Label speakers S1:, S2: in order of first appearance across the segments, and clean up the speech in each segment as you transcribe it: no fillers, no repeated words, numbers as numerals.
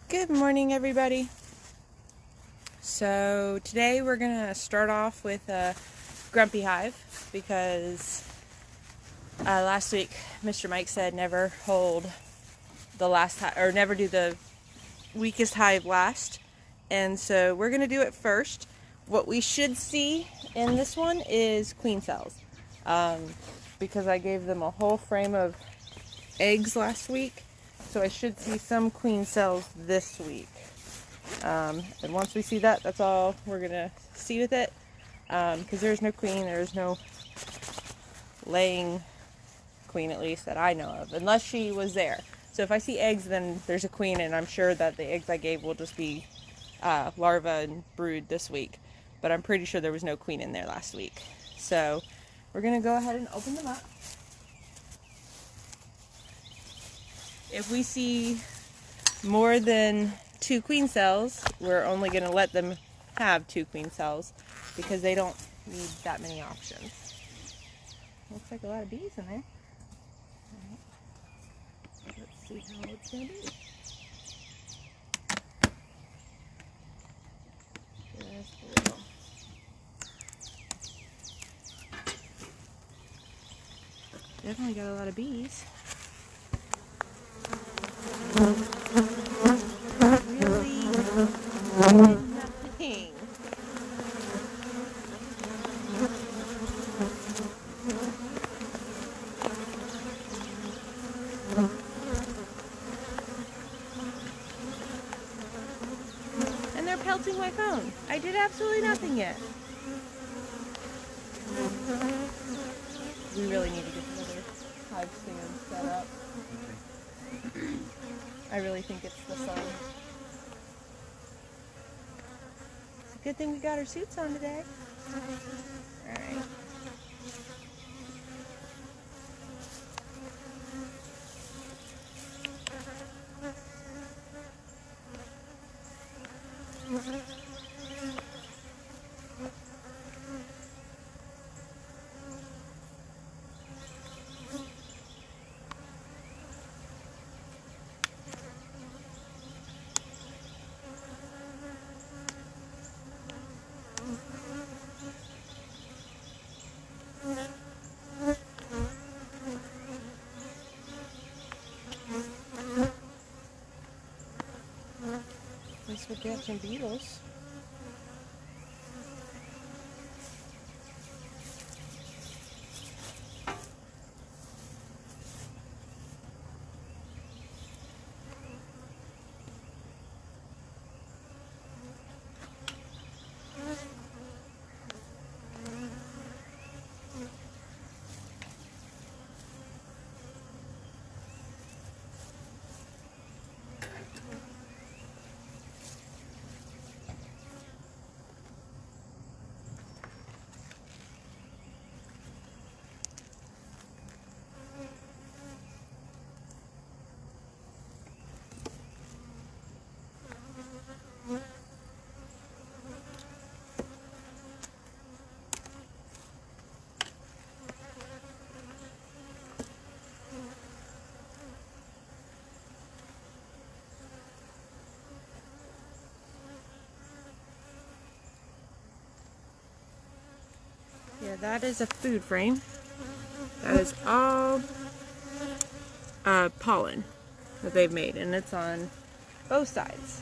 S1: Good morning, everybody. So today we're gonna start off with a grumpy hive because last week Mr. Mike said never hold the last hive, or never do the weakest hive last, and so we're gonna do it first. What we should see in this one is queen cells, because I gave them a whole frame of eggs last week, so I should see some queen cells this week. And once we see that, that's all we're gonna see with it, because there's no queen, there's no laying queen, at least that I know of, unless she was there. So if I see eggs, then there's a queen, and I'm sure that the eggs I gave will just be larvae and brood this week, but I'm pretty sure there was no queen in there last week. So we're gonna go ahead and open them up. If we see more than 2 queen cells, we're only going to let them have 2 queen cells because they don't need that many options. Looks like a lot of bees in there. All right. Let's see how it's going to be. Just a little. Definitely got a lot of bees. Really nothing. And they're pelting my phone. I did absolutely nothing yet. We really need to get another hive stand set up. I really think it's the sun. It's a good thing we got our suits on today. Alright. At least we'll get some beetles. Yeah, that is a food frame. That is all pollen that they've made, and it's on both sides.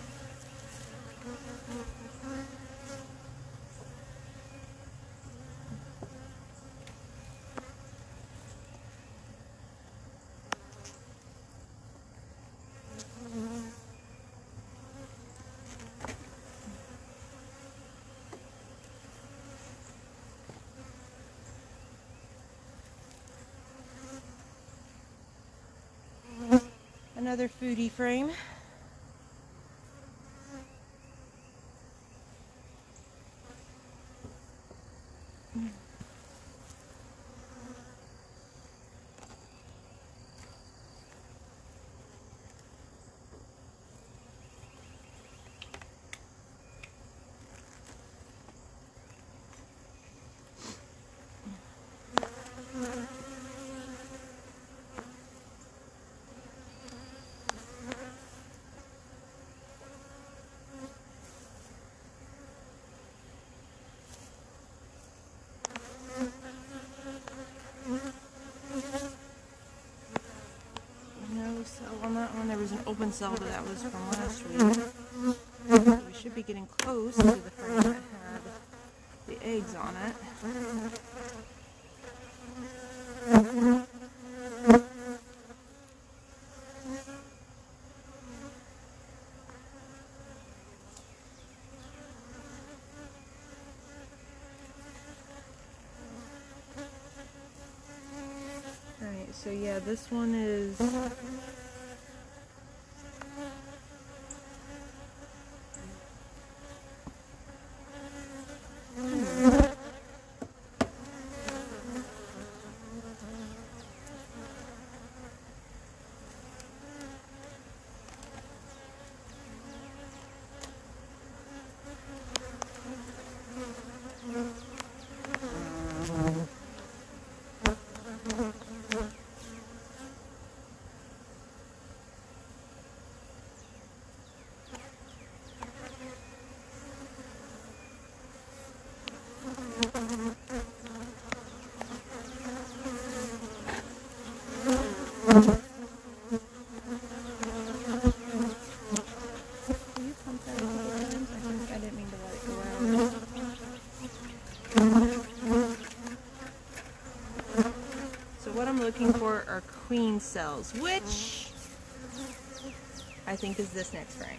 S1: Another foodie frame. cell on that one. There was an open cell, but that was from last week. So we should be getting close to the frame that had the eggs on it. Alright, so yeah, this one is looking for are queen cells, which I think is this next frame.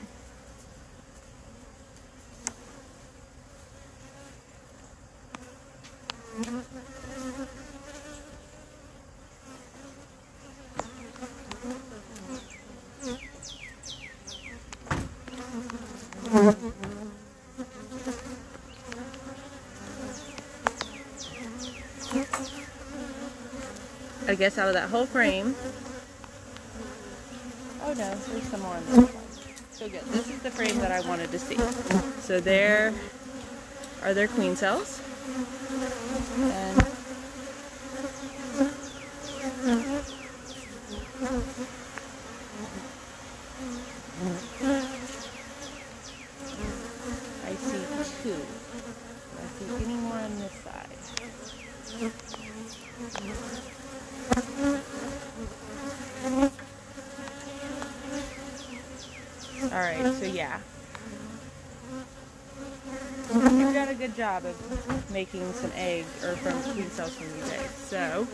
S1: I guess out of that whole frame. Oh no, there's some more on this one. So good. This is the frame that I wanted to see. So there are their queen cells. And I see two. I see any more on this side. Alright, so yeah. You've done a good job of making some eggs, or from queen cells from these eggs. So,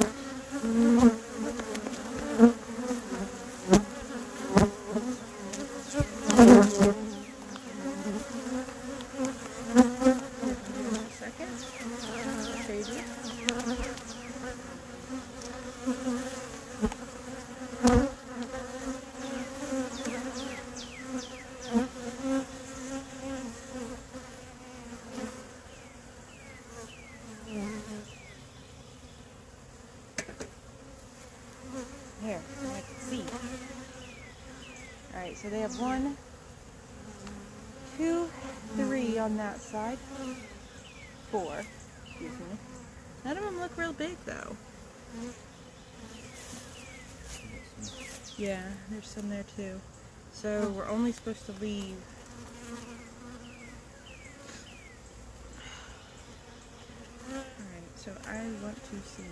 S1: here, I can see. Alright, so they have 1, 2, 3 on that side. 4, excuse me. None of them look real big though. Yeah, there's some there too. So we're only supposed to leave alright, so I want to see.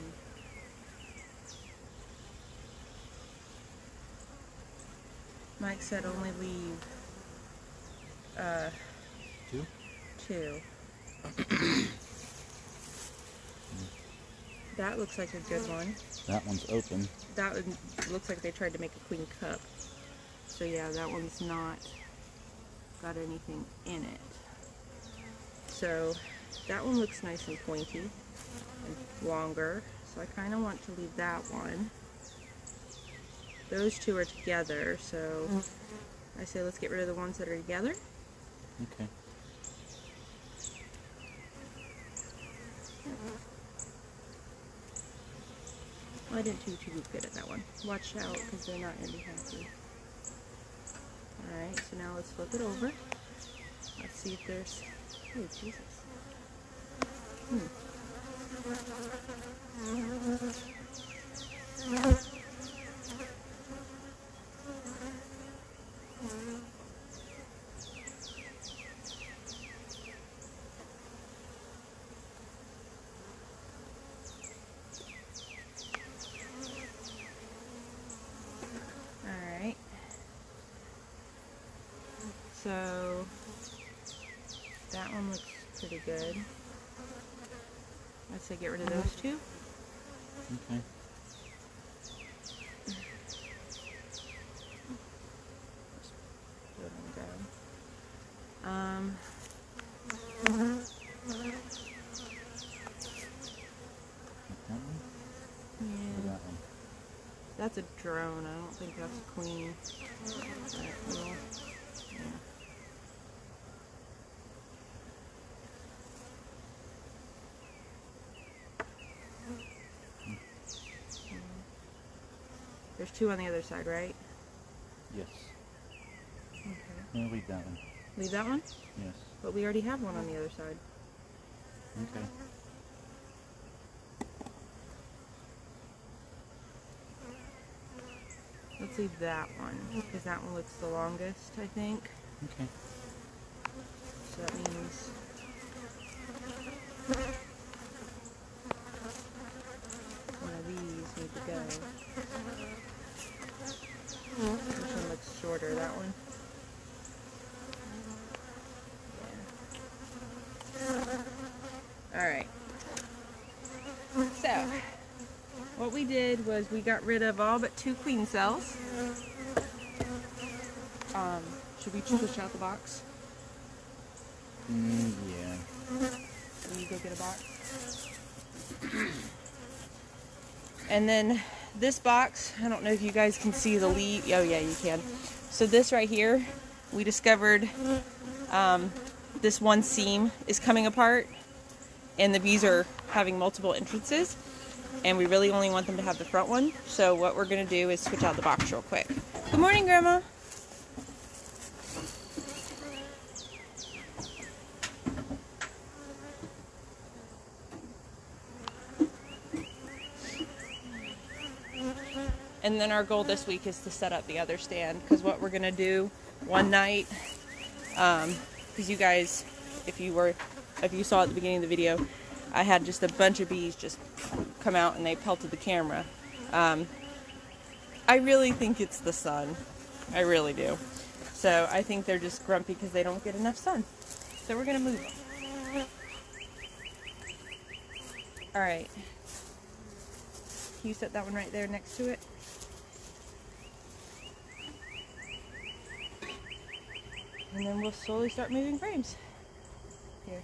S1: Mike said only leave 2. That looks like a good one.
S2: That one's open.
S1: That one looks like they tried to make a queen cup. So yeah, that one's not got anything in it. So that one looks nice and pointy and longer. So I kind of want to leave that one. Those two are together, so I say let's get rid of the ones that are together.
S2: Okay.
S1: Well, I didn't do too good at that one. Watch out, because they're not going to be happy. Alright, so now let's flip it over. Let's see if there's... Oh, Jesus. Alright. So that one looks pretty good. I'd say get rid of those two.
S2: Okay.
S1: Let them go.
S2: That one? Or
S1: Yeah,
S2: that one?
S1: that's a drone. I don't think that's a queen. That little, yeah. There's two on the other side, right?
S2: Yes.
S1: Okay.
S2: No, leave that one.
S1: Leave that one?
S2: Yes.
S1: But we already have one on the other side.
S2: Okay.
S1: Let's leave that one, because that one looks the longest, I think.
S2: Okay.
S1: So that means one of these need to go. Which one looks shorter? That one? Yeah. Alright. So, what we did was we got rid of all but 2 queen cells. Should we push out the box?
S2: Yeah.
S1: Will you go get a box? And then this box, I don't know if you guys can see the leaf. Oh yeah, you can. So this right here, we discovered this one seam is coming apart and the bees are having multiple entrances and we really only want them to have the front one. So what we're going to do is switch out the box real quick. Good morning, Grandma. And then our goal this week is to set up the other stand, because what we're going to do one night, because you guys, if you saw at the beginning of the video, I had just a bunch of bees just come out and they pelted the camera. I really think it's the sun. I really do. So I think they're just grumpy because they don't get enough sun. So we're going to move them. Alright. Can you set that one right there next to it? And then we'll slowly start moving frames. Here.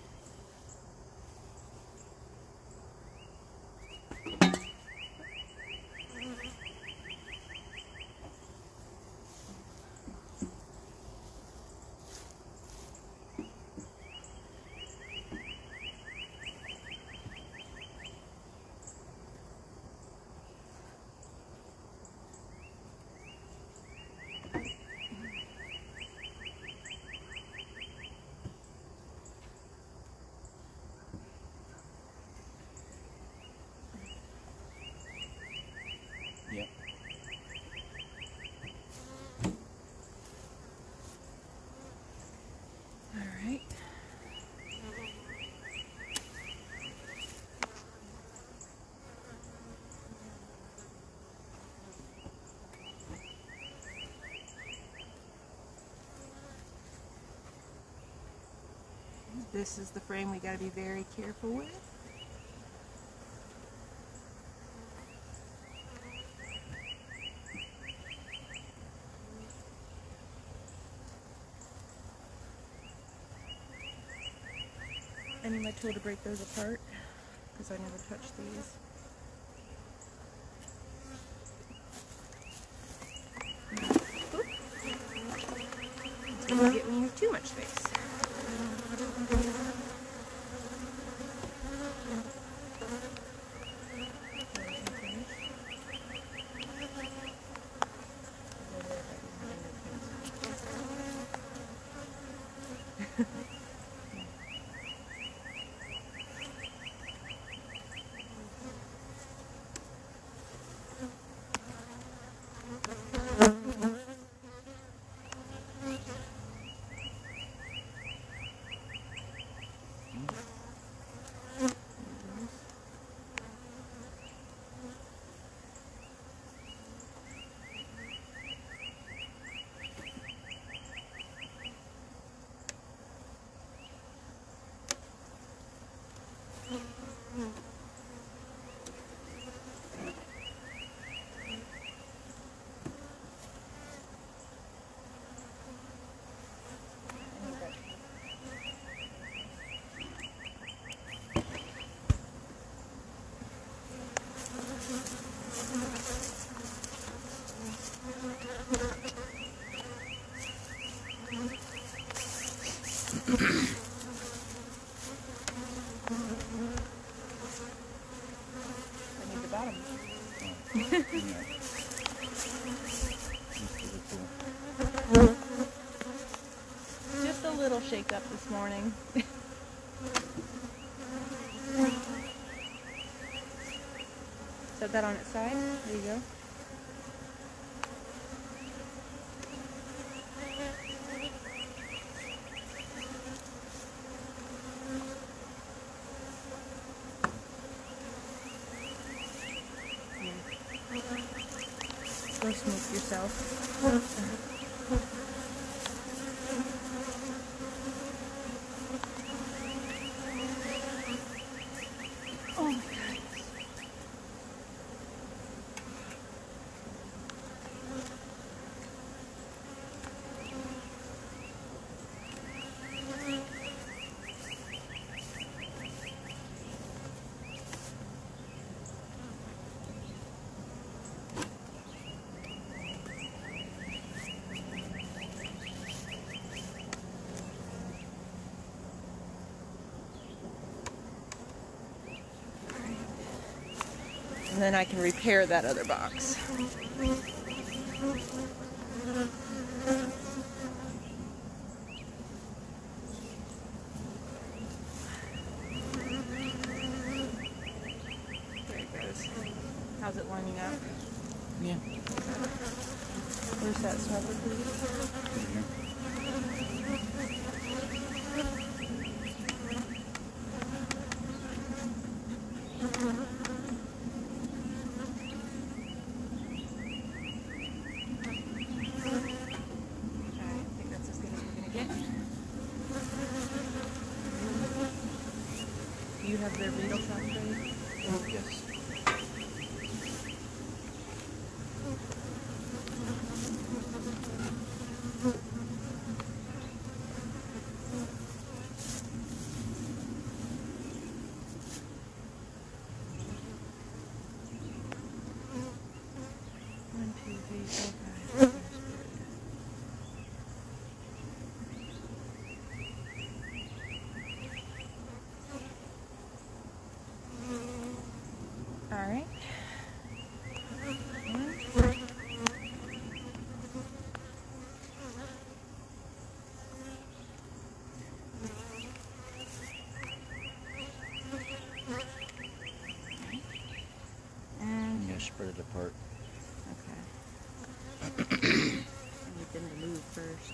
S2: Yep.
S1: All right. This is the frame we got to be very careful with. I need my tool to break those apart because I never touched these. Oop. That's what you get when you have too much space. I need the bottom. Just a little shake up this morning. Set that on its side. There you go. Go smoke yourself. Oh my God. And then I can repair that other box. There it goes. How's it lining up?
S2: Yeah.
S1: Where's that snuffer, please? Do you have their beetle trap ready?
S2: Yes.
S1: One, two, three, four, five. All right. And
S2: You gotta spread it apart.
S1: okay. I need them to move first.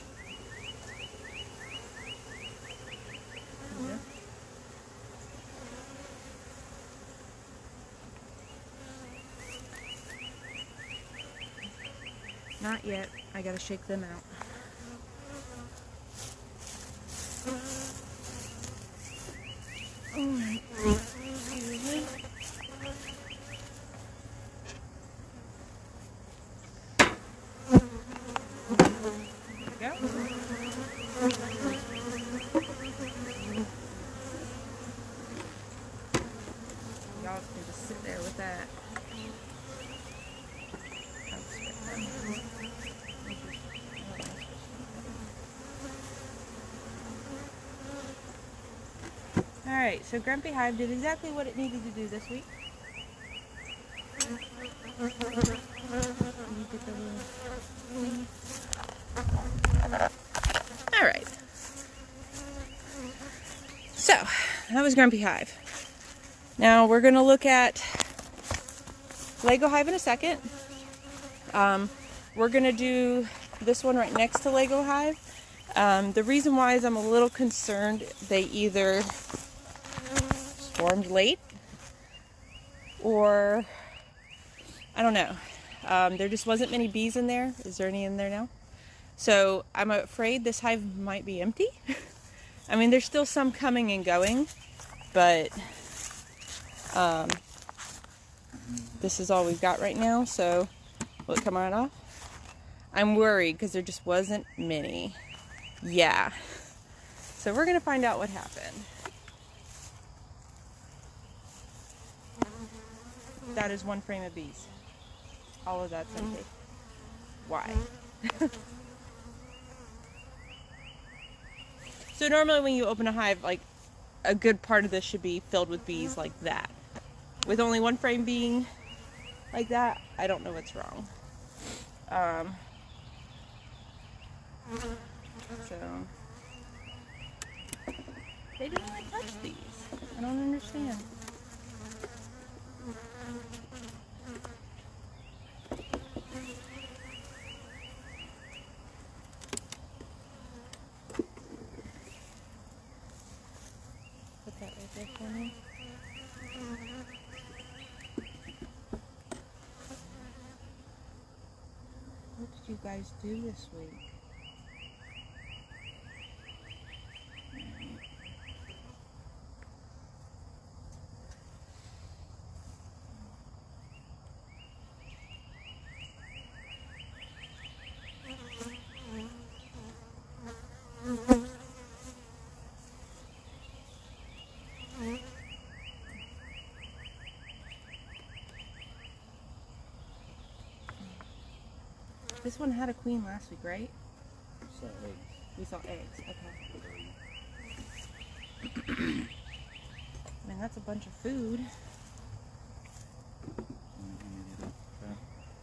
S1: Yeah. Not yet. I gotta shake them out. Alright. There we go. Y'all can just sit there with that. Alright, so Grumpy Hive did exactly what it needed to do this week. Alright. So, that was Grumpy Hive. Now we're going to look at Lego Hive in a second. We're going to do this one right next to Lego Hive. The reason why is I'm a little concerned they either swarmed late or I don't know. There just wasn't many bees in there. Is there any in there now? So I'm afraid this hive might be empty. I mean, there's still some coming and going, but This is all we've got right now, so will it come right off? I'm worried because there just wasn't many. Yeah. So we're going to find out what happened. That is one frame of bees. All of that's empty. Why? So normally when you open a hive, like a good part of this should be filled with bees like that. With only one frame being like that, I don't know what's wrong. So they didn't want to touch these. I don't understand. Put that right there for me. What did you guys do this week? This one had a queen last week, right?
S2: So eggs.
S1: We saw eggs. Okay. I mean, that's a bunch of food.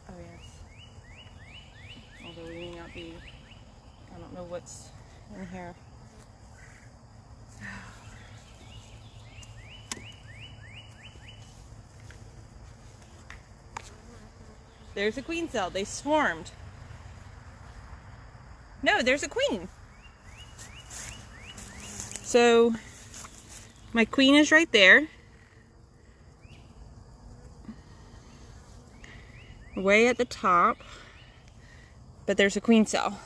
S1: Oh, yes. Although we may not be, I don't know what's in here. There's a queen cell. They swarmed. No, there's a queen. So my queen is right there. Way at the top. But there's a queen cell.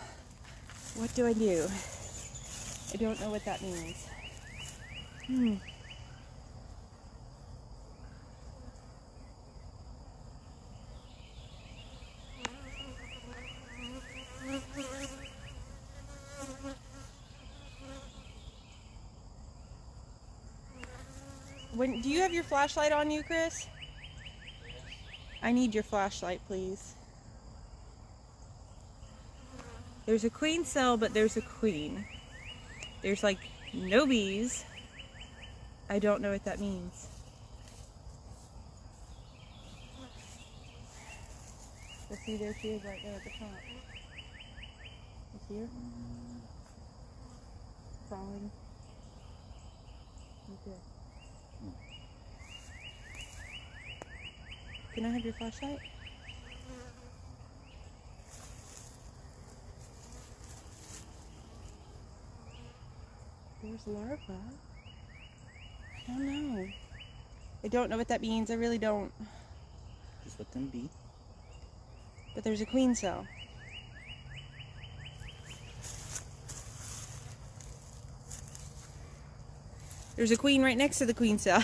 S1: What do I do? I don't know what that means. Do you have your flashlight on you, Chris? I need your flashlight, please. There's a queen cell, but there's a queen. There's like no bees. I don't know what that means. Let's see, there she is right there at the top. You see her? Crawling. Right there. Can I have your flashlight? There's larva. I don't know. I don't know what that means. I really don't.
S2: Just let them be.
S1: But there's a queen cell. There's a queen right next to the queen cell.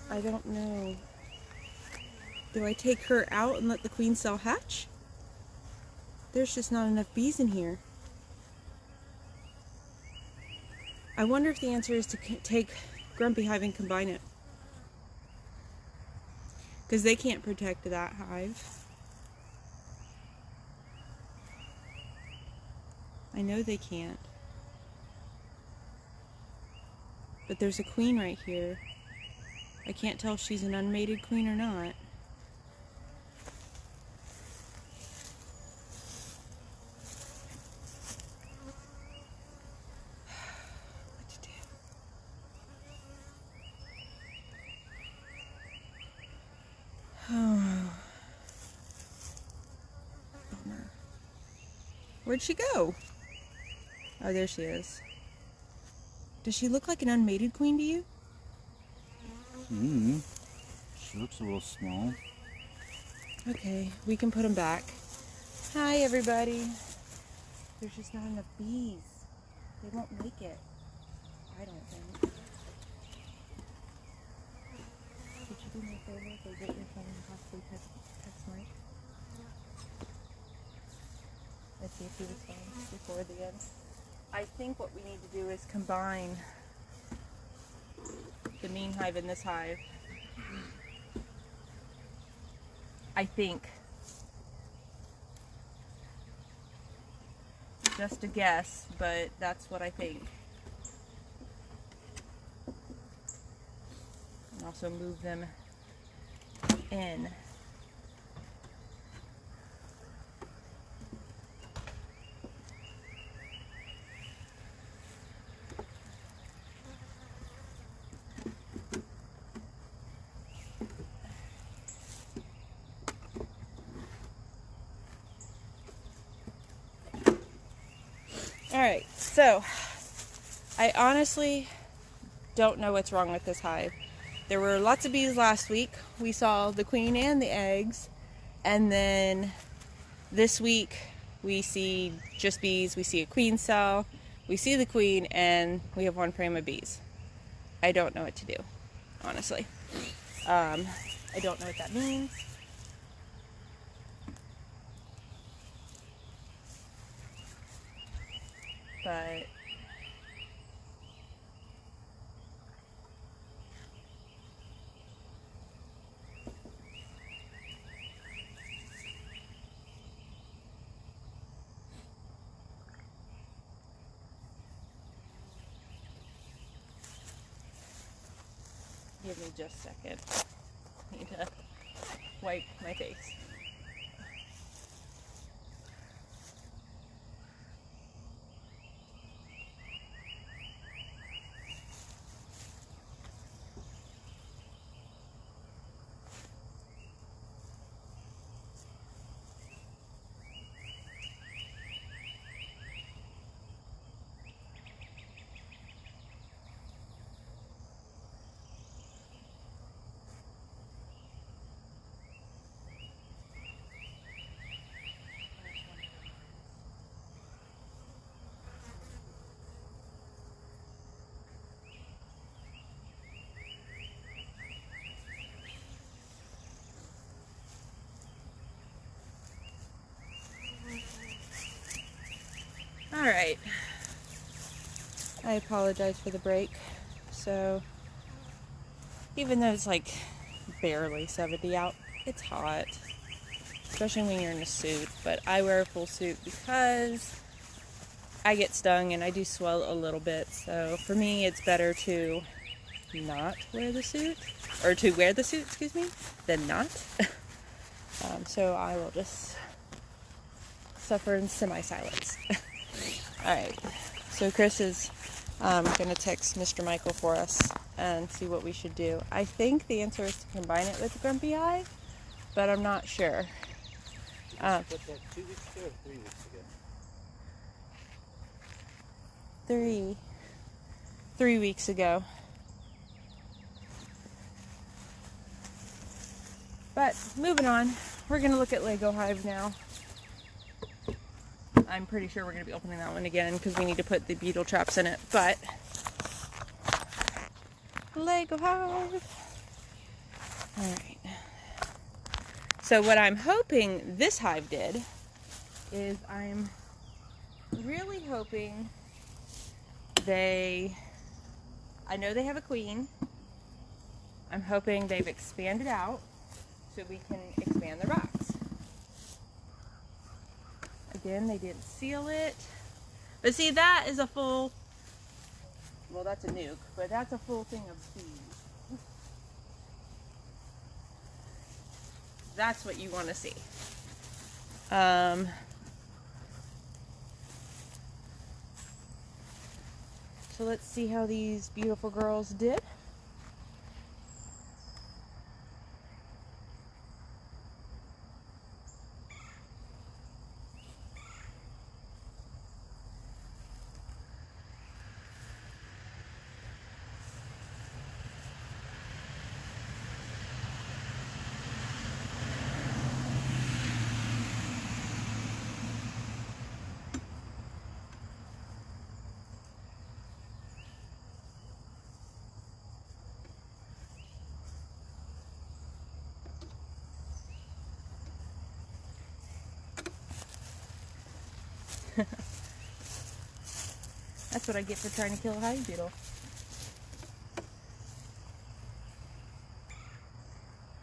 S1: I don't know. Do I take her out and let the queen cell hatch? There's just not enough bees in here. I wonder if the answer is to take Grumpy Hive and combine it. Because they can't protect that hive. I know they can't. But there's a queen right here. I can't tell if she's an unmated queen or not. What to do? Oh. Bummer. Where'd she go? Oh, there she is. Does she look like an unmated queen to you?
S2: She looks a little small.
S1: Okay, we can put them back. Hi, everybody. There's just not enough bees. They won't make it, I don't think. Could you do me a favor? Go get your phone and possibly text Mike? Let's see if he responds before the end. I think what we need to do is combine the mean hive and this hive. I think. Just a guess, but that's what I think. And also move them in. Alright, so I honestly don't know what's wrong with this hive. There were lots of bees last week. We saw the queen and the eggs. And then this week we see just bees. We see a queen cell. We see the queen and we have one frame of bees. I don't know what to do, honestly. I don't know what that means. But give me just a second. I need to wipe my face. Alright, I apologize for the break. So, even though it's like barely 70 out, it's hot, especially when you're in a suit. But I wear a full suit because I get stung and I do swell a little bit. So for me, it's better to not wear the suit, or to wear the suit, excuse me, than not. So I will just suffer in semi-silence. Alright, so Chris is going to text Mr. Michael for us and see what we should do. I think the answer is to combine it with the Grumpy Hive, but I'm not sure.
S2: Put that 2 weeks ago or 3 weeks ago?
S1: 3 weeks ago. But moving on, we're going to look at Lego Hive now. I'm pretty sure we're going to be opening that one again because we need to put the beetle traps in it. But Lego Hive. Alright. So what I'm hoping this hive did is I'm really hoping I know they have a queen. I'm hoping they've expanded out so we can expand the rocks. Again, they didn't seal it. But see, that is a full, well, that's a nuke, but that's a full thing of bees. That's what you want to see. So let's see how these beautiful girls did. That's what I get for trying to kill a hive beetle.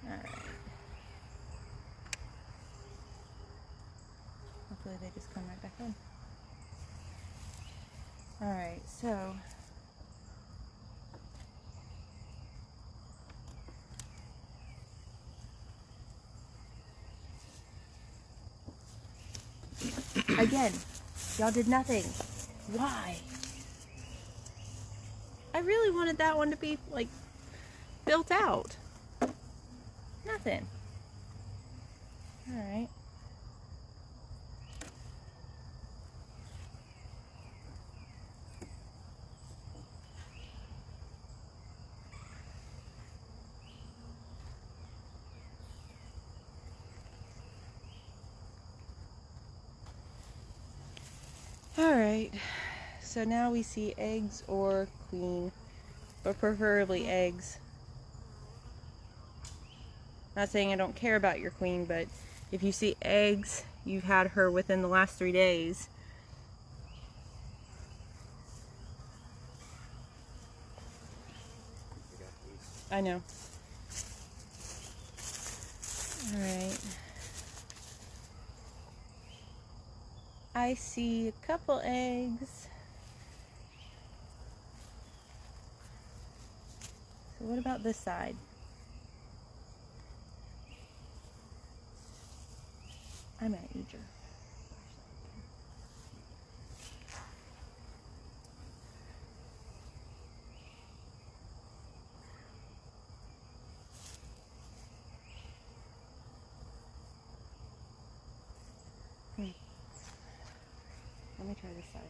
S1: Alright. Hopefully they just come right back in. Alright, so again, y'all did nothing. Why? I really wanted that one to be like built out. Nothing. Alright. Alright, so now we see eggs or queen, but preferably eggs. Not saying I don't care about your queen, but if you see eggs, you've had her within the last 3 days. I know. Alright. I see a couple eggs. So what about this side? I'm at Eager. Let me try this side.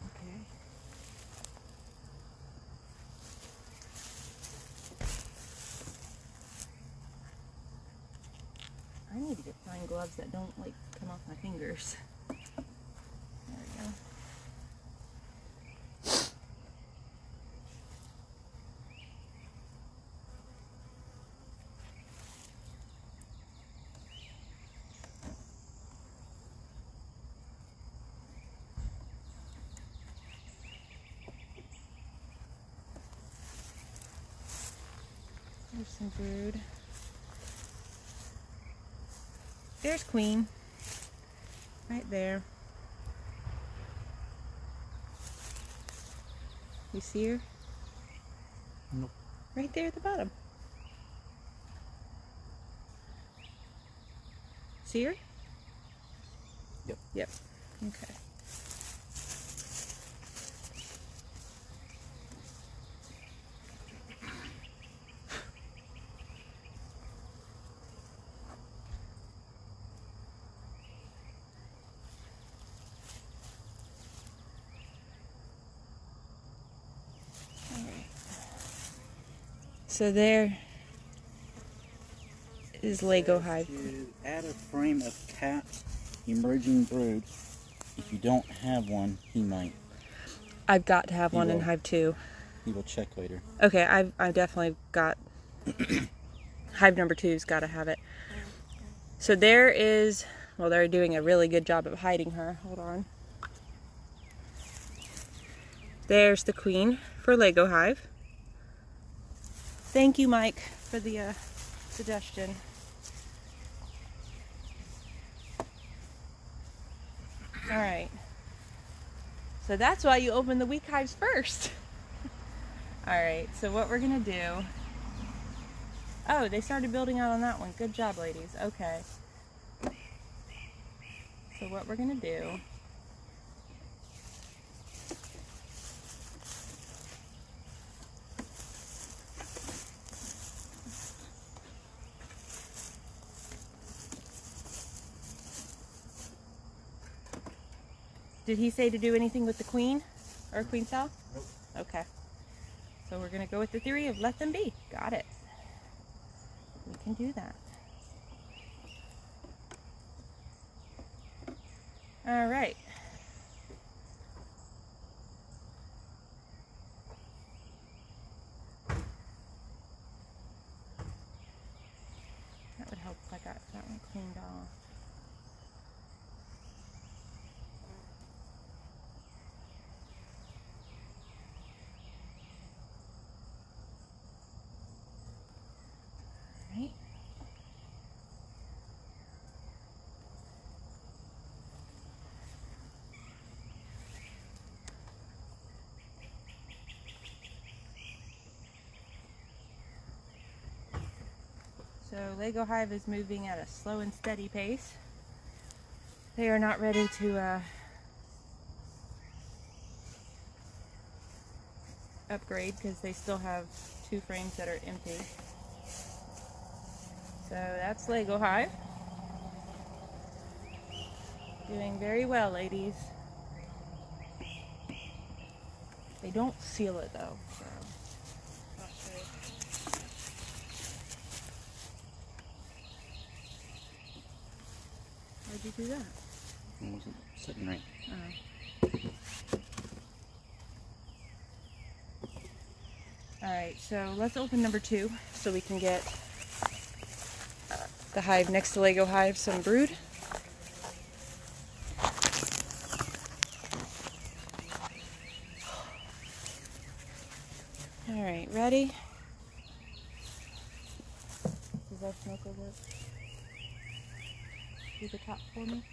S1: Okay. I need to find gloves that don't like come off my fingers. There we go. There's some brood. There's queen. Right there. You see her?
S2: Nope.
S1: Right there at the bottom. See her?
S2: Yep.
S1: Yep. Okay. So there is Lego Hive.
S2: To add a frame of capped emerging brood. If you don't have one, he might.
S1: I've got to have
S2: He
S1: one in
S2: will.
S1: Hive 2.
S2: He will check later.
S1: Okay, I've definitely got Hive number 2's got to have it. So there is, well, they're doing a really good job of hiding her. Hold on. There's the queen for Lego Hive. Thank you, Mike, for the suggestion. All right. So that's why you open the weak hives first. All right, so what we're gonna do. Oh, they started building out on that one. Good job, ladies. Okay. So what we're gonna do. Did he say to do anything with the queen or queen cell?
S2: Nope.
S1: Okay. So we're gonna go with the theory of let them be. Got it. We can do that. All right. That would help if I got that one cleaned off. So Lego Hive is moving at a slow and steady pace. They are not ready to upgrade because they still have 2 frames that are empty. So that's Lego Hive. Doing very well, ladies. They don't seal it though, so not sure. Why'd you do that?
S2: It wasn't sitting right.
S1: Oh. Alright, so let's open number 2 so we can get the hive next to Lego Hive some brood. Alright, ready? Does that smoker work? Do the top for me.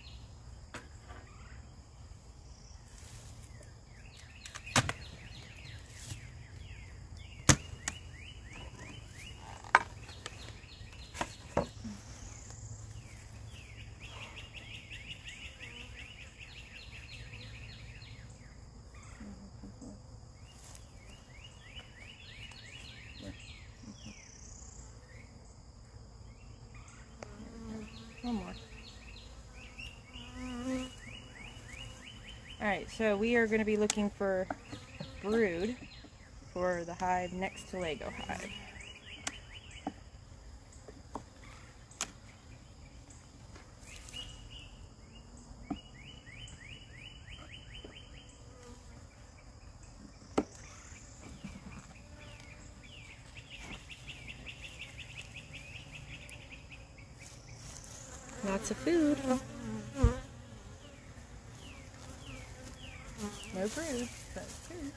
S1: One more. Alright, so we are going to be looking for brood for the hive next to Lego Hive. Lots of food. No brood, but food.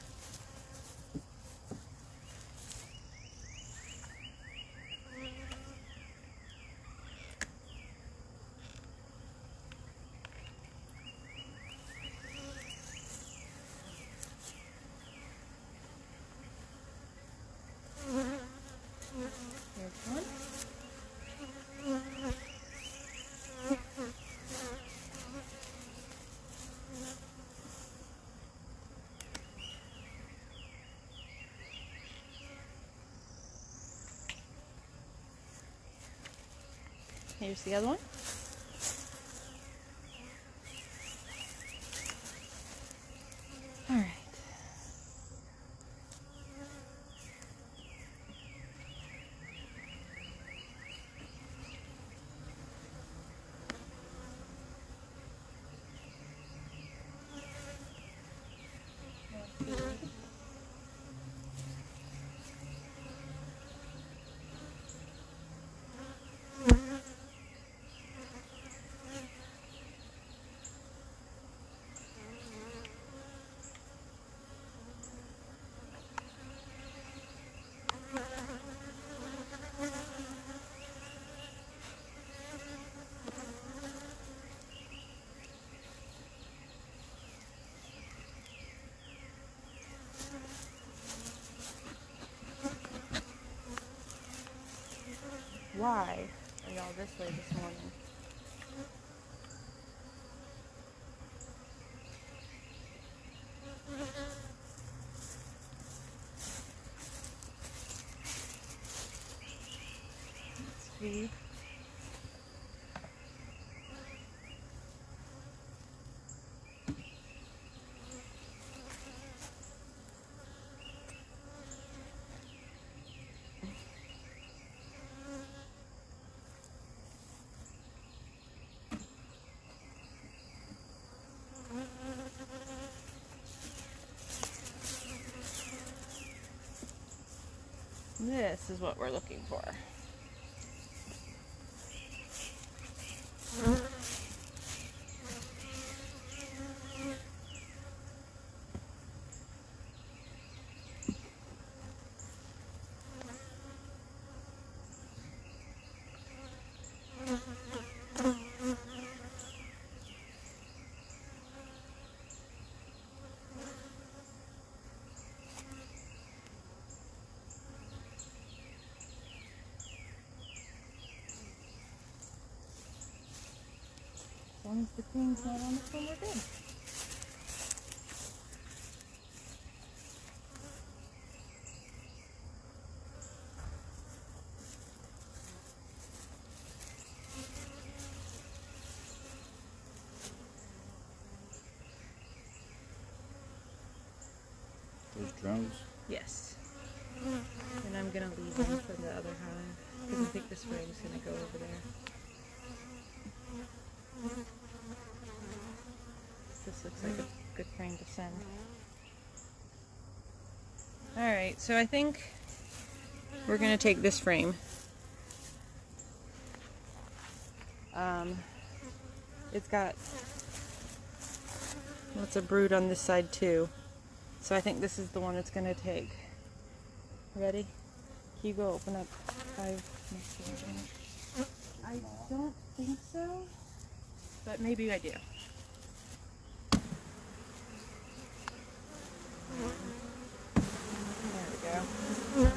S1: There's one. Here's the other one. All right. Why are y'all this way this morning? Let's feed. This is what we're looking for. As long as the cream's not on this one, we're good.
S2: Those drones.
S1: Yes. And I'm going to leave them for the other hive because I think this frame's going to go over there. This looks like a good frame to send. Alright, so I think we're going to take this frame. It's got lots of brood on this side too. So I think this is the one it's going to take. Ready? Can you go open up hive next to it? I don't think so, but maybe I do. There we go.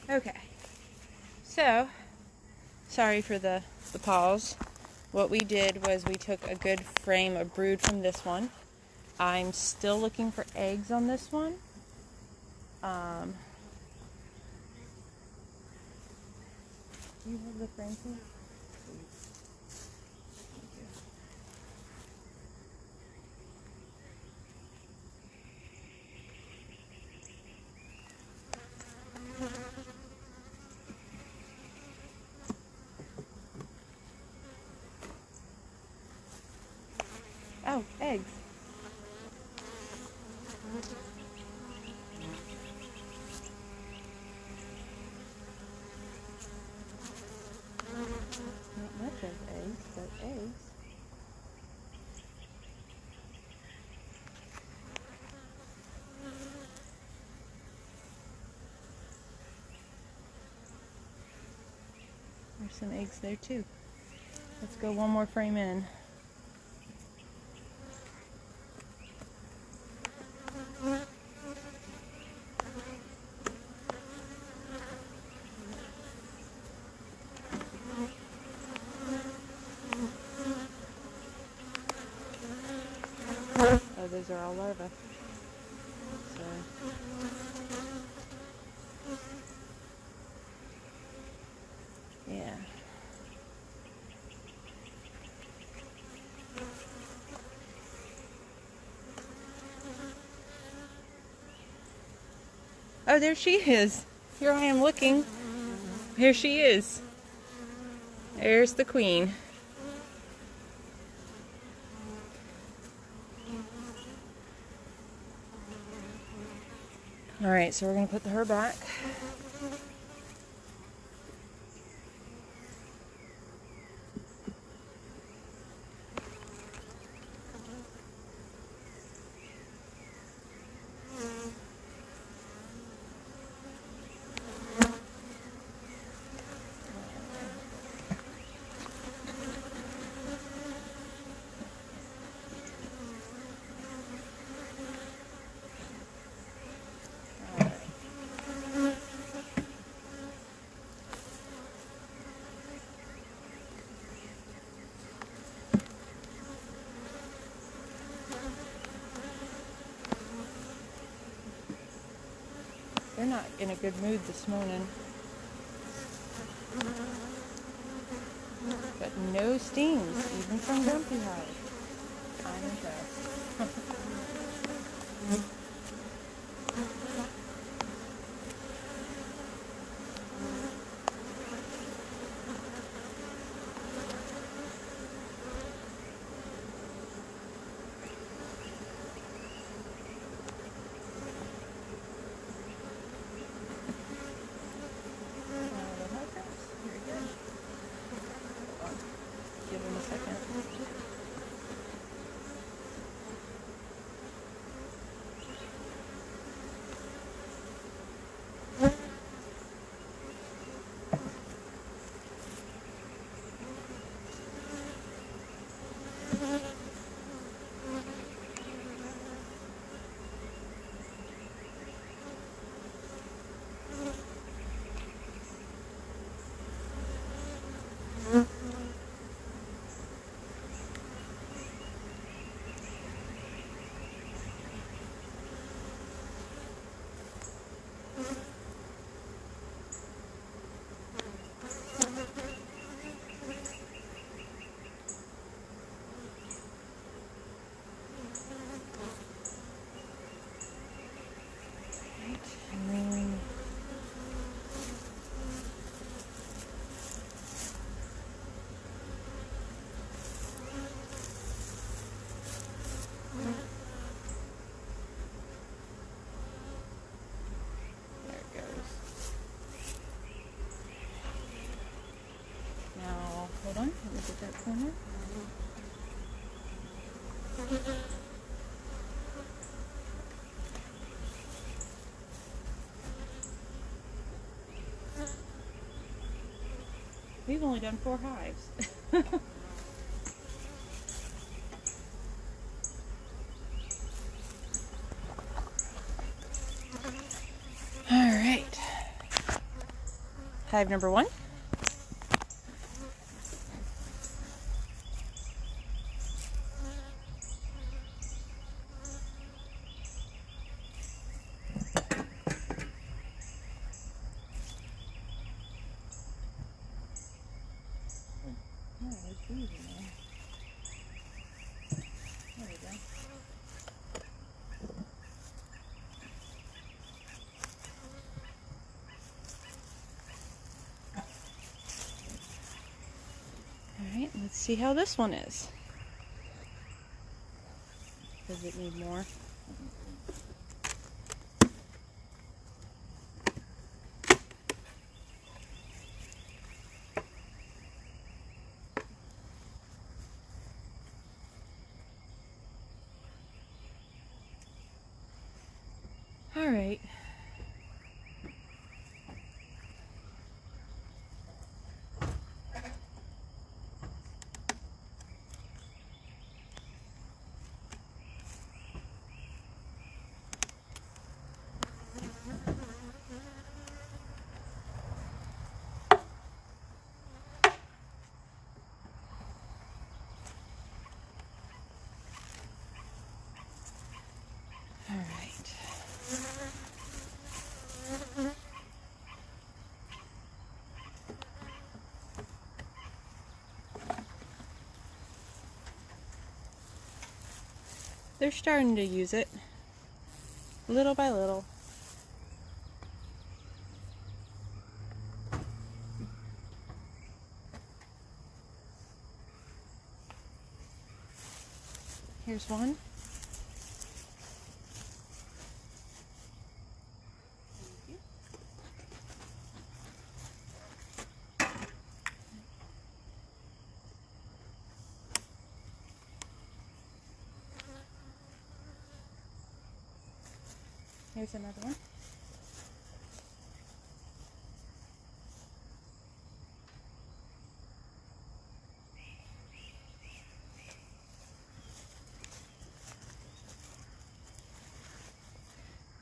S1: Okay, so sorry for the pause. What we did was we took a good frame of brood from this one. I'm still looking for eggs on this one. Do you have the frame here? Oh, eggs. Not much. There's some eggs there too. Let's go one more frame in. Oh, those are all larvae. So. Yeah. Oh, there she is. Here I am looking. Here she is. There's the queen. Alright, so we're going to put her back. They're not in a good mood this morning. But no stings, even from Grumpy Hive. I'm impressed. Give him a second. Hold on, let me get that corner. We've only done 4 hives. All right. Hive number 1. Alright, let's see how this one is. Does it need more? Alright. they're starting to use it little by little. Here's one. Here's another one.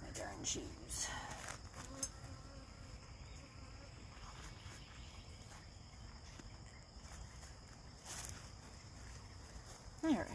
S1: My darn shoes. All right.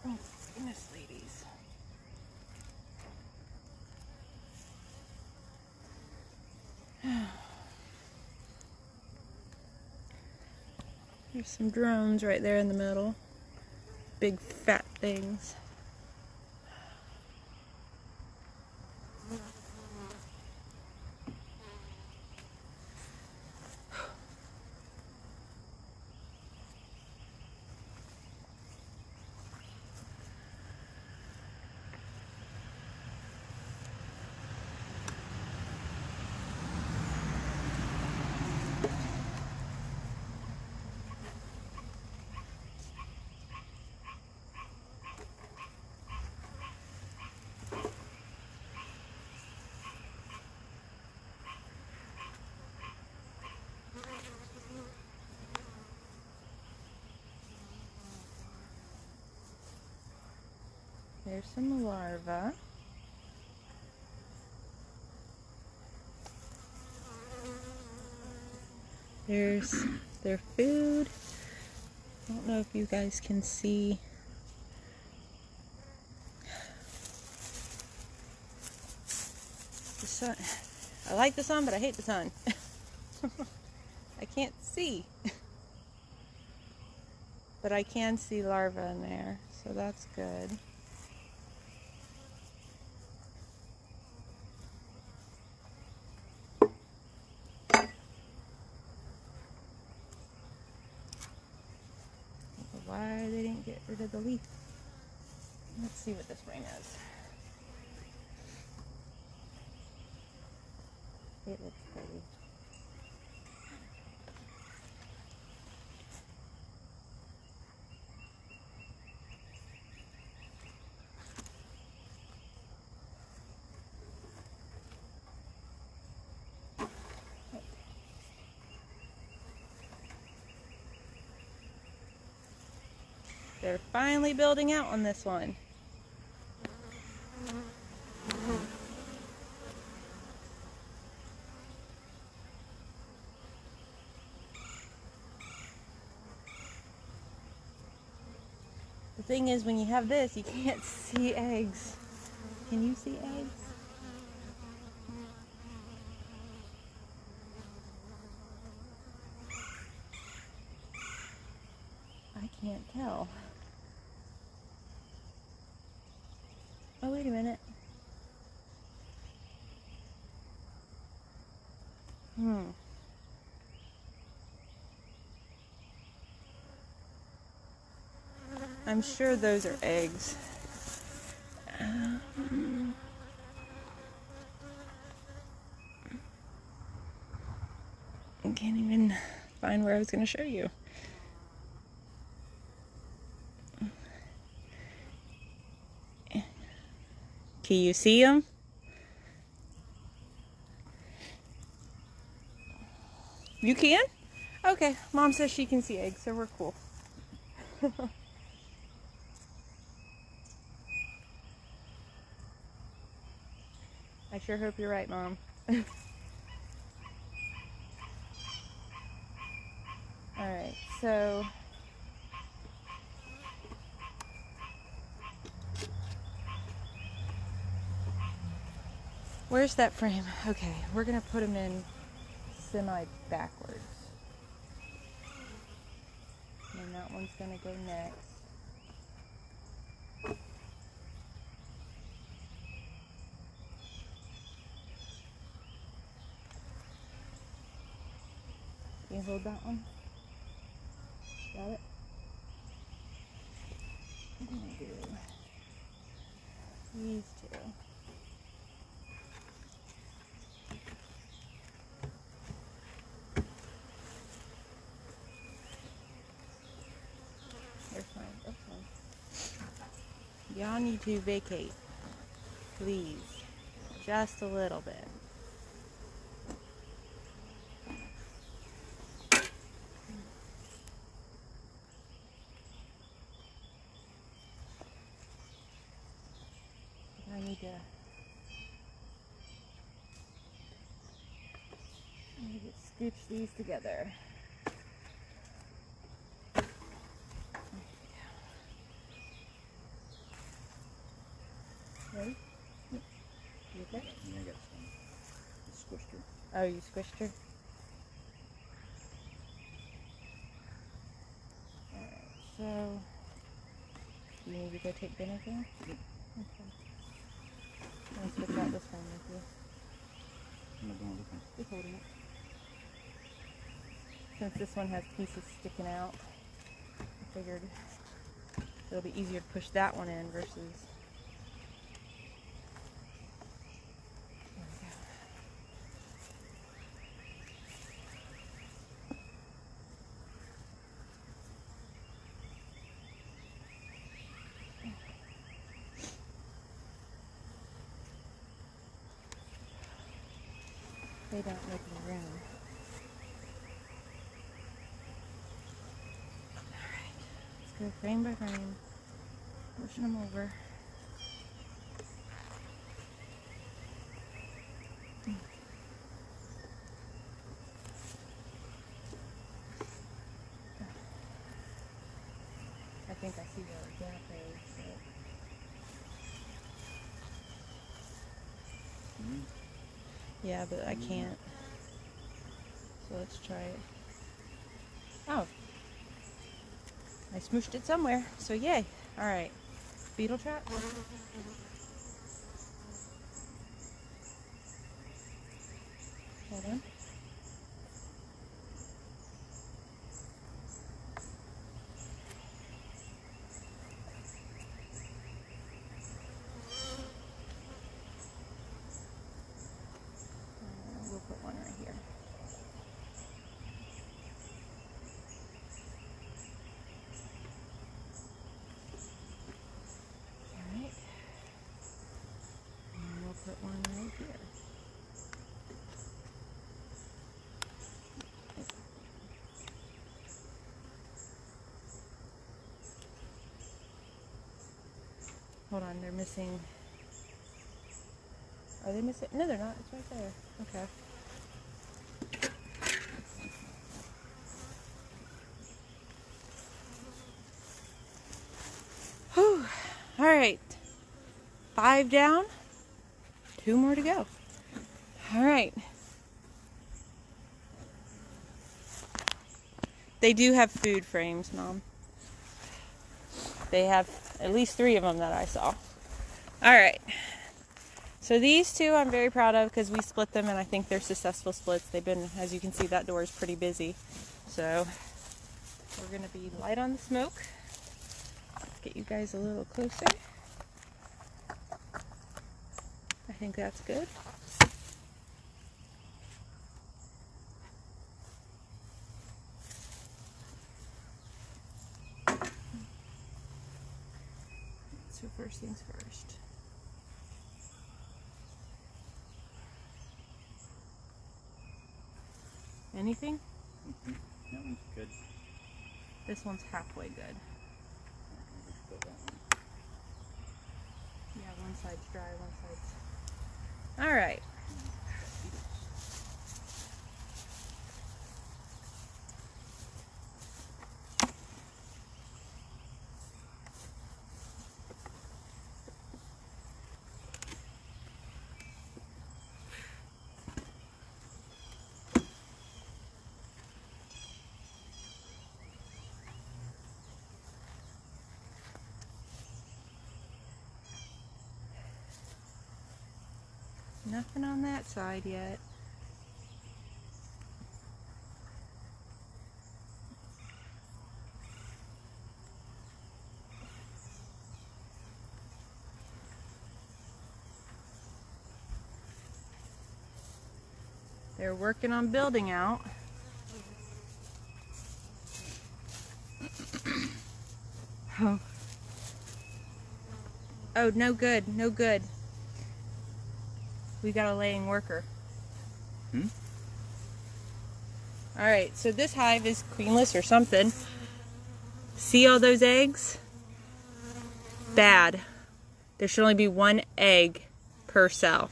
S1: Oh, goodness, ladies. There's some drones right there in the middle. Big fat things. There's some larvae. There's their food. I don't know if you guys can see. The sun. I like the sun, but I hate the sun. I can't see. But I can see larvae in there, so that's good. Why they didn't get rid of the leaf. Let's see what this ring is. It looks pretty. They're finally building out on this one. The thing is, when you have this, you can't see eggs. Can you see eggs? I can't tell. Oh, wait a minute. I'm sure those are eggs. I can't even find where I was going to show you. Can you see them? You can? Okay, Mom says she can see eggs, so we're cool. I sure hope you're right, Mom. Alright, so where's that frame? Okay, we're gonna put them in semi-backwards. And that one's gonna go next. Can you hold that one? Got it? I'm gonna do these two. There's mine. Okay. Y'all need to vacate. Please. Just a little bit. I need to scooch these together. Ready? You okay?
S2: Yeah, I got some. I squished her.
S1: Oh, you squished her? Alright, so you need to go take dinner thing?
S2: Yep.
S1: Okay. I'm gonna switch out this one with you.
S2: I'm not doing anything.
S1: Just holding it. Since this one has pieces sticking out, I figured it'll be easier to push that one in versus. There we go. They don't make any room. Alright, let's go frame by frame, pushing them over. I think I see where the gap is. Yeah, but I can't. So let's try it. Oh. I smooshed it somewhere, so yay. Alright. Beetle trap? Hold on. We'll put one right here. Alright. And we'll put one right here. Hold on, they're missing. Are they missing? No, they're not. It's right there. Okay. Whew. All right. 5 down. 2 more to go. All right. They do have food frames, Mom. They have at least 3 of them that I saw. All right. So these 2 I'm very proud of because we split them and I think they're successful splits. They've been, as you can see, that door is pretty busy. So we're going to be light on the smoke. Let's get you guys a little closer. I think that's good. So first things first. Anything?
S2: That one's good.
S1: This one's halfway good.
S2: Let's go that one.
S1: Yeah, one side's dry, one side's... All right. Nothing on that side yet. They're working on building out. Oh. Oh, no good, no good. We got a laying worker. Alright, so this hive is queenless or something. See all those eggs? Bad. There should only be one egg per cell.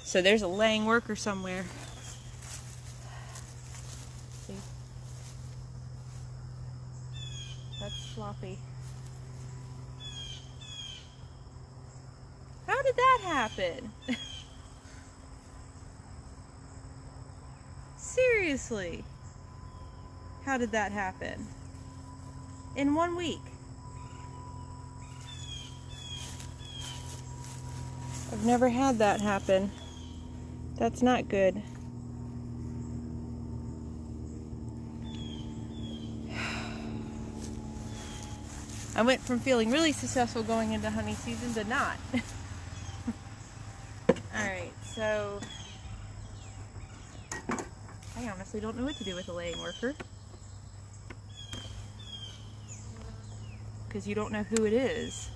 S1: So there's a laying worker somewhere. See? That's sloppy. How did that happen? Seriously, how did that happen? In 1 week. I've never had that happen. That's not good. I went from feeling really successful going into honey season to not. Alright, so I honestly don't know what to do with a laying worker. Because you don't know who it is.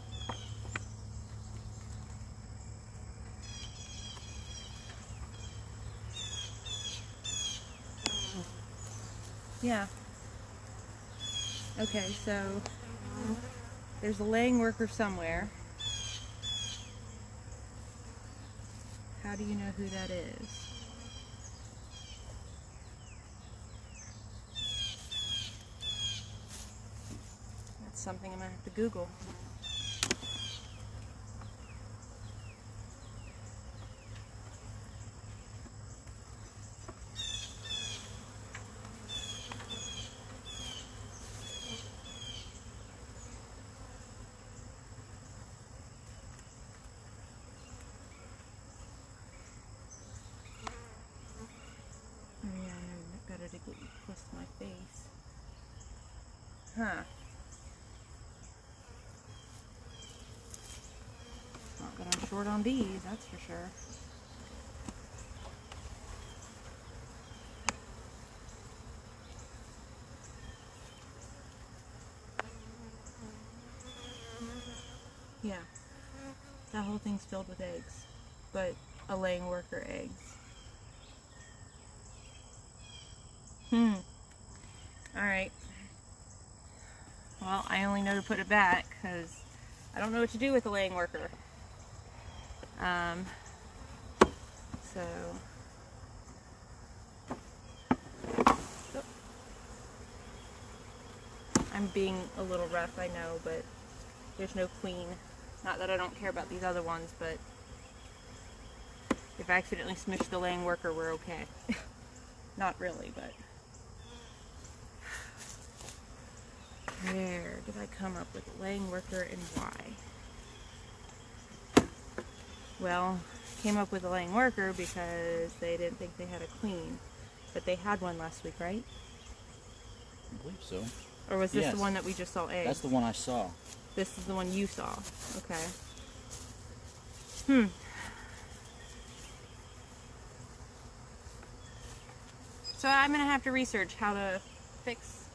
S1: Yeah. Okay, so there's a laying worker somewhere. How do you know who that is? That's something I'm gonna have to Google. To get you close to my face. Huh. Not that I'm short on bees, that's for sure. Yeah. That whole thing's filled with eggs. But a laying worker eggs. Alright. Well, I only know to put it back because I don't know what to do with a laying worker. So I'm being a little rough, I know, but there's no queen. Not that I don't care about these other ones, but if I accidentally smush the laying worker, we're okay. Not really, but... Where did I come up with laying worker and why? Well, came up with a laying worker because they didn't think they had a queen. But they had one last week, right?
S2: I believe so.
S1: Or was this the one that we just saw eggs?
S2: That's the one I saw.
S1: This is the one you saw. Okay. So I'm going to have to research how to fix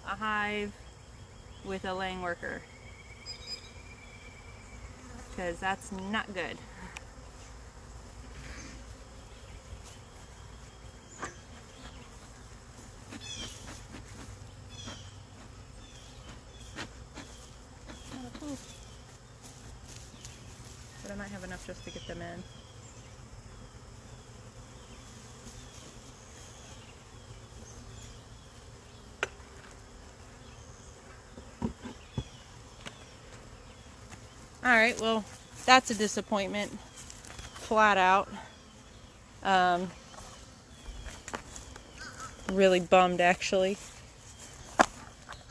S1: a hive with a laying worker. Because that's not good. might have enough just to get them in. Alright, well, that's a disappointment. Flat out. Really bummed, actually.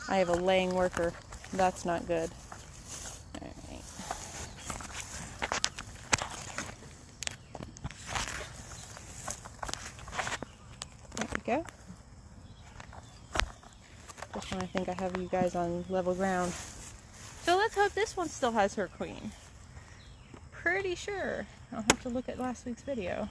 S1: I have a laying worker. That's not good. Alright. There we go. This one, I think I have you guys on level ground. So let's hope this one still has her queen. Pretty sure. I'll have to look at last week's video.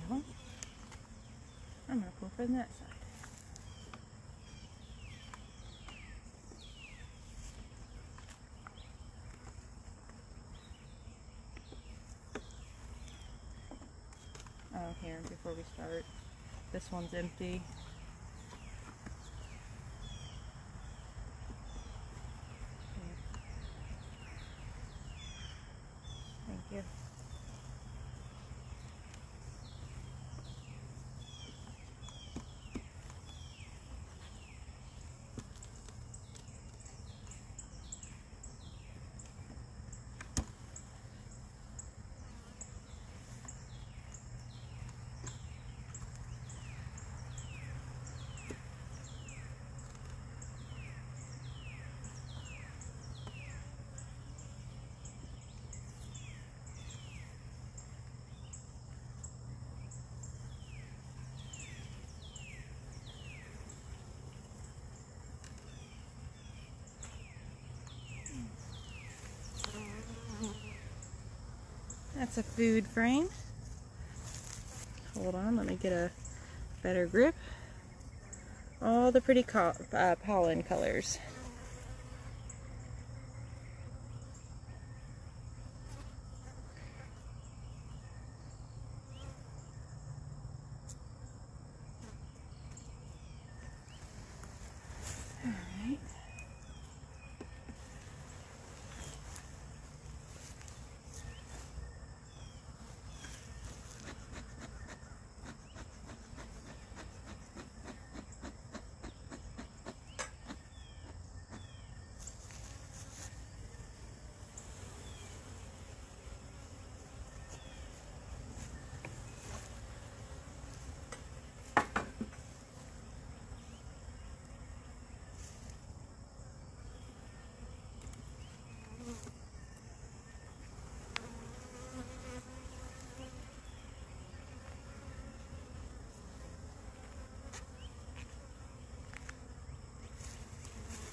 S1: Well, I'm going to pull from that side. Oh, here, before we start, this one's empty. Thank you. That's a food frame. Hold on, let me get a better grip. All the pretty pollen colors. All right.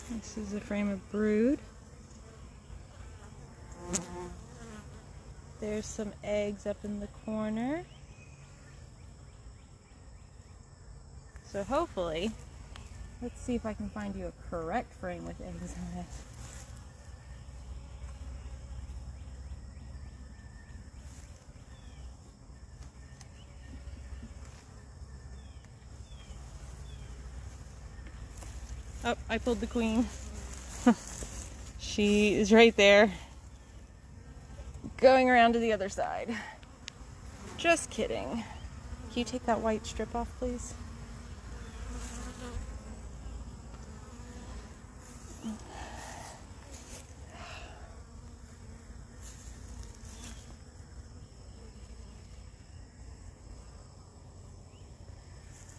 S1: This is a frame of brood. There's some eggs up in the corner. So hopefully, let's see if I can find you a correct frame with eggs on it. Oh, I pulled the queen. She is right there. Going around to the other side. Just kidding. Can you take that white strip off, please?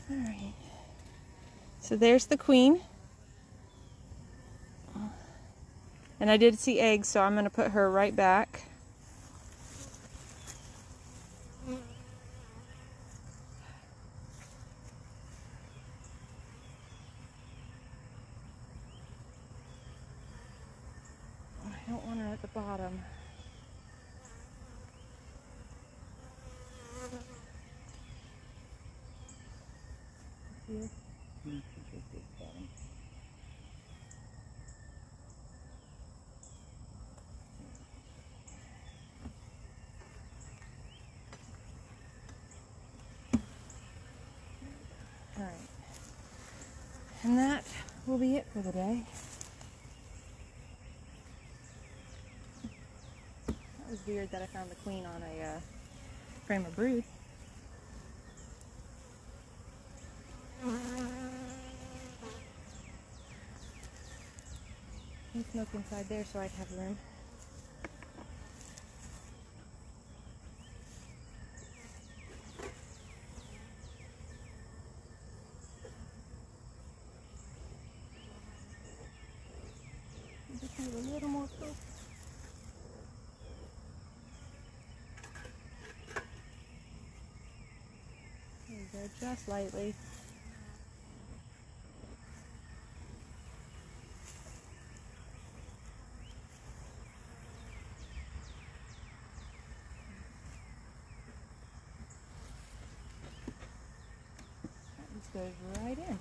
S1: All right. So there's the queen. And I did see eggs, so I'm going to put her right back. I don't want her at the bottom. Here. And that will be it for the day. That was weird that I found the queen on a frame of brood. There's smoke inside there so I'd have room. Just have a little more smoke. There you go, just lightly. That just goes right in.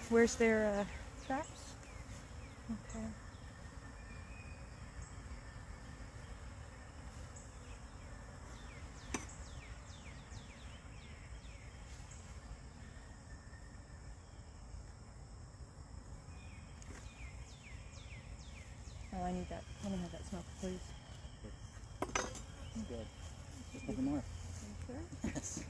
S1: Where's their traps? Okay. Oh, I need that. Let me have that smoke, please.
S2: Good. Just a little more.
S1: Sure?
S2: Yes.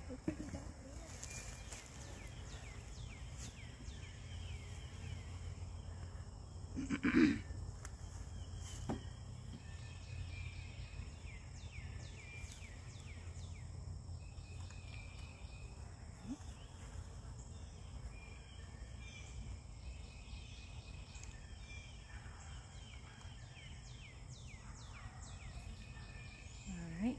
S1: All right.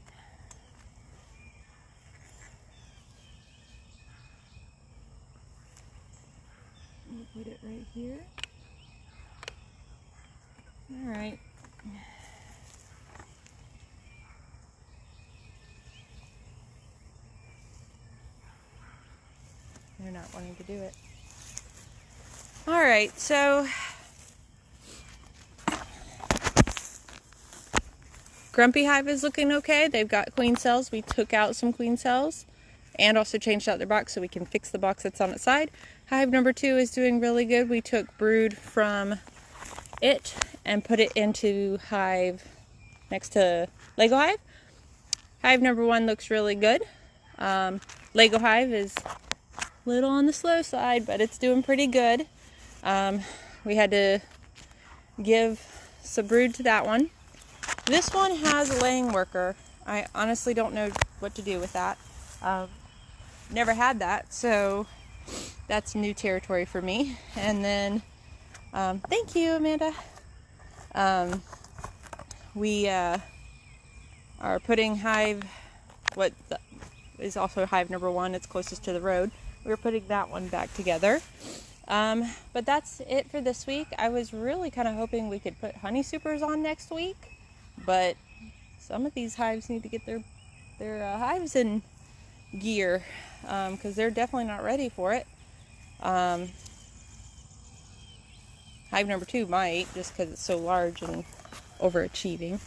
S1: We'll put it right here. All right. They're not wanting to do it. All right, so Grumpy Hive is looking okay. They've got queen cells. We took out some queen cells and also changed out their box so we can fix the box that's on its side. Hive number 2 is doing really good. We took brood from it and put it into hive next to Lego Hive. Hive number 1 looks really good. Lego Hive is a little on the slow side, but it's doing pretty good. We had to give some brood to that one. This one has a laying worker. I honestly don't know what to do with that. Never had that, so that's new territory for me. And then, thank you, Amanda. We are putting hive, is also hive number 1. It's closest to the road. We're putting that one back together. But that's it for this week. I was really kind of hoping we could put honey supers on next week, but some of these hives need to get their hives in gear, because they're definitely not ready for it. Hive number 2 might, just because it's so large and overachieving,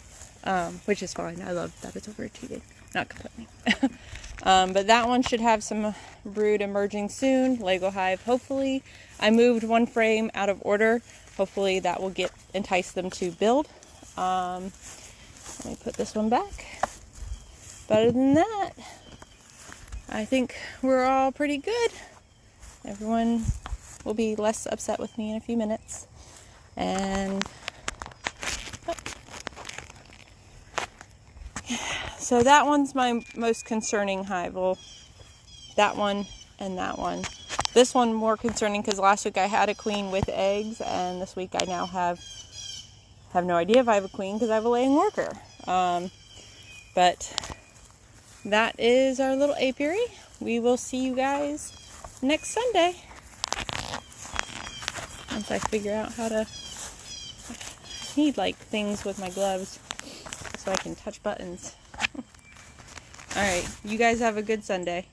S1: which is fine. I love that it's overachieving. Not complaining. But that one should have some brood emerging soon. Lego Hive, hopefully. I moved one frame out of order. Hopefully that will entice them to build. Let me put this one back. But other than that, I think we're all pretty good. Everyone will be less upset with me in a few minutes. And so that one's my most concerning hive. Well, that one and that one. This one more concerning because last week I had a queen with eggs, and this week I now have no idea if I have a queen because I have a laying worker. But that is our little apiary. We will see you guys next Sunday. Once I figure out how to... I need like things with my gloves so I can touch buttons. Alright, you guys have a good Sunday.